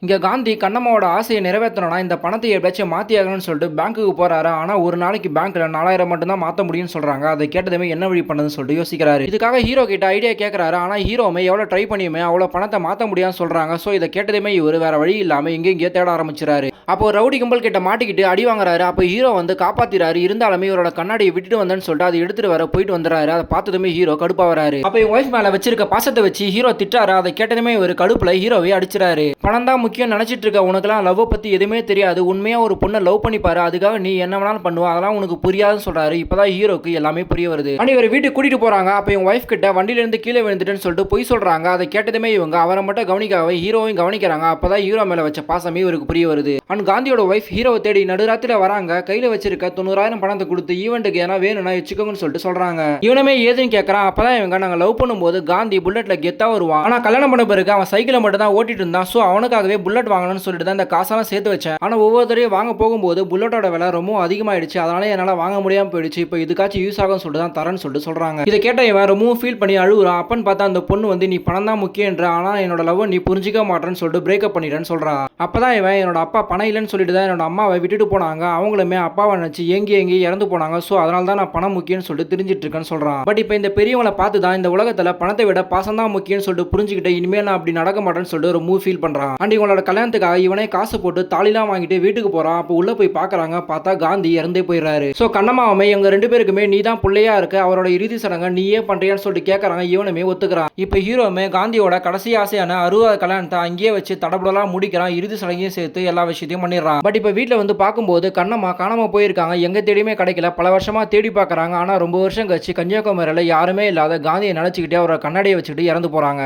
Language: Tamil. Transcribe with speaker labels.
Speaker 1: இங்க காந்தி கண்ணம்மாவோட ஆசையை நிறைவேற்றணும்னா இந்த பணத்தை எப்படியாச்சும் மாத்தி ஆகணும்னு சொல்லிட்டு பேங்க்குக்கு போறாரு. ஆனா ஒரு நாளைக்கு பேங்க்ல 4000 மட்டும் தான் மாத்த முடியும்னு சொல்றாங்க. அதை கேட்டதுமே என்ன வழி பண்ணதுன்னு சொல்லிட்டு யோசிக்கிறாரு. இதுக்காக ஹீரோ கிட்ட ஐடியா கேட்கறாரு. ஆனா ஹீரோவுமே எவ்வளவு ட்ரை பண்ணியுமே அவ்வளவு பணத்தை மாத்த முடியாதுன்னு சொல்றாங்க. சோ இதை கேட்டதுமே இவர் வேற வழி இல்லாம எங்கெங்கேயோ தேட ஆரம்பிச்சாரு. அப்போ ரவுடி கும்பல் கிட்ட மாட்டிக்கிட்டு அடி வாங்குறாரு. அப்போ ஹீரோ வந்து காப்பாத்திறாரு. இருந்தாலுமே இவரோட கண்ணாடியை விட்டுட்டு வந்தேன்னு சொல்லிட்டு அதை எடுத்துட்டு வர போயிட்டு வந்துறாரு. அதை பார்த்ததுமே ஹீரோ கடுப்பா வராரு. அப்போ இவங்க ஒய்ஃப் மேல வச்சிருக்க பாசத்தை வச்சு ஹீரோ திட்டாரு. அதை கேட்டதுமே இவர் கடுப்புல ஹீரோவை அடிச்சிறாரு. பணம் தான் முக்கியம் நினைச்சிட்டு இருக்க உனக்குலாம் லவ் பத்தி எதுவுமே தெரியாது. உண்மையா ஒரு பொண்ணை லவ் பண்ணி பாரு. அதுக்காக நீ என்ன வேணாலும் பண்ணுவ. அதெல்லாம் உனக்கு புரியாதுன்னு சொல்றாரு. இப்பதான் ஹீரோக்கு எல்லாமே புரிய வருது. அண்ட் இவர் வீட்டுக்கு கூட்டிட்டு போறாங்க. அப்ப இவங்க ஒய்ஃப் கிட்ட வண்டியில இருந்து கீழே விழுந்துட்டேன்னு சொல்லிட்டு பொய் சொல்றாங்க. அதை கேட்டதுமே இவங்க அவரை மட்டும் கவனிக்காம ஹீரோவையும் கவனிக்கிறாங்க. அப்பதான் ஹீரோ மேல வச்ச பாசமே இவருக்கு புரிய வருது. அண்ட் காந்தியோட ஒய்ஃப் ஹீரோவை தேடி நடுராத்திரில வராங்க. கையில வச்சிருக்க 90,000 பணத்தை கொடுத்து ஈவெண்ட்டுக்கு ஏன்னா வேணும்னா வச்சுக்கோங்கன்னு சொல்லிட்டு சொல்றாங்க. இவனுமே ஏதுன்னு கேட்கறான். அப்பதான் இவங்க நாங்க லவ் பண்ணும்போது காந்தி புல்லட்ல கெத்தா வருவான். ஆனா கல்யாணம் பண்ண பிறகு அவன் சைக்கிளை மட்டும் தான் ஓட்டிட்டு இருந்தான். சோ அவனுக்காகவே புல்லட் வாங்கணும்னு சொல்லிட்டு தான் இந்த காசெல்லாம் சேர்த்து வச்சேன். ஆனா ஒவ்வொரு தடவையும் வாங்க போகும்போது புல்லட்டோட விலை ரொம்ப அதிகமாயிடுச்சு. அதனால என்னால வாங்க முடியாம போயிடுச்சு. இப்போ இதுக்காச்சும் யூஸ் ஆகும் சொல்லிட்டு தான் தரேன்னு சொல்லிட்டு சொல்றாங்க. இதை கேட்ட இவன் ரொம்பவும் ஃபீல் பண்ணி அழுகுறான். அப்பன்னு பார்த்தா அந்த பொண்ணு வந்து நீ பணம் தான் முக்கியன்ற, ஆனா என்னோட லவ் நீ புரிஞ்சிக்க மாட்டேன்னு சொல்லிட்டு பிரேக்கப் பண்ணிடுறேன்னு சொல்றான். அப்பதான் இவன் என்னோட அப்பா பணம் இல்லைன்னு சொல்லிட்டு தான் என்னோட அம்மாவை விட்டுட்டு போனாங்க. அவங்களுமே அப்பாவை நினைச்சு ஏங்கி இறந்து போனாங்க. ஸோ அதனால தான் நான் பணம் முக்கியம்னு சொல்லிட்டு தெரிஞ்சிட்டு இருக்கேன்னு சொல்றான். பட் இப்போ இந்த பெரியவங்களை பார்த்து தான் இந்த உலகத்துல பணத்தை விட பாசம் தான் முக்கியம்னு சொல்லிட்டு புரிஞ்சுக்கிட்டு இனிமேல் நான் அப்படி நடக்க மாட்டேன்னு சொல்லிட்டு ரொம்ப ஃபீல் பண்றான். அண்ட் இவங்களோட கல்யாணத்துக்காக இவனே காசு போட்டு தாலிலாம் வாங்கிட்டு வீட்டுக்கு போறான். அப்போ உள்ள போய் பாக்குறாங்க. பார்த்தா காந்தி இறந்தே போயிடுறாரு. சோ கண்ணம்மாவுமே இவங்க ரெண்டு பேருக்குமே நீ தான் பிள்ளையா இருக்க, அவரோட இறுதி சடங்கை நீயே பண்றியான்னு சொல்லிட்டு கேட்கறாங்க. இவனுமே ஒத்துக்கிறான். இப்போ ஹீரோமே காந்தியோட கடைசி ஆசையான 60 கல்யாணத்தை அங்கேயே வச்சு தடபுடலாம் முடிக்கிறான். இறுதி சடங்கையும் சேர்த்து எல்லா விஷயத்தையும் பண்ணிடுறான். பட் இப்போ வீட்டில் வந்து பார்க்கும்போது கண்ணம்மா காணாம போயிருக்காங்க. எங்க தேடியுமே கிடைக்கல. பல வருஷமா தேடி பார்க்கறாங்க. ஆனா ரொம்ப வருஷம் கழிச்சு கன்னியாகுமரியில யாருமே இல்லாத காந்தியை நினைச்சுக்கிட்டே அவரோட கண்ணாடியை வச்சுக்கிட்டு இறந்து போறாங்க.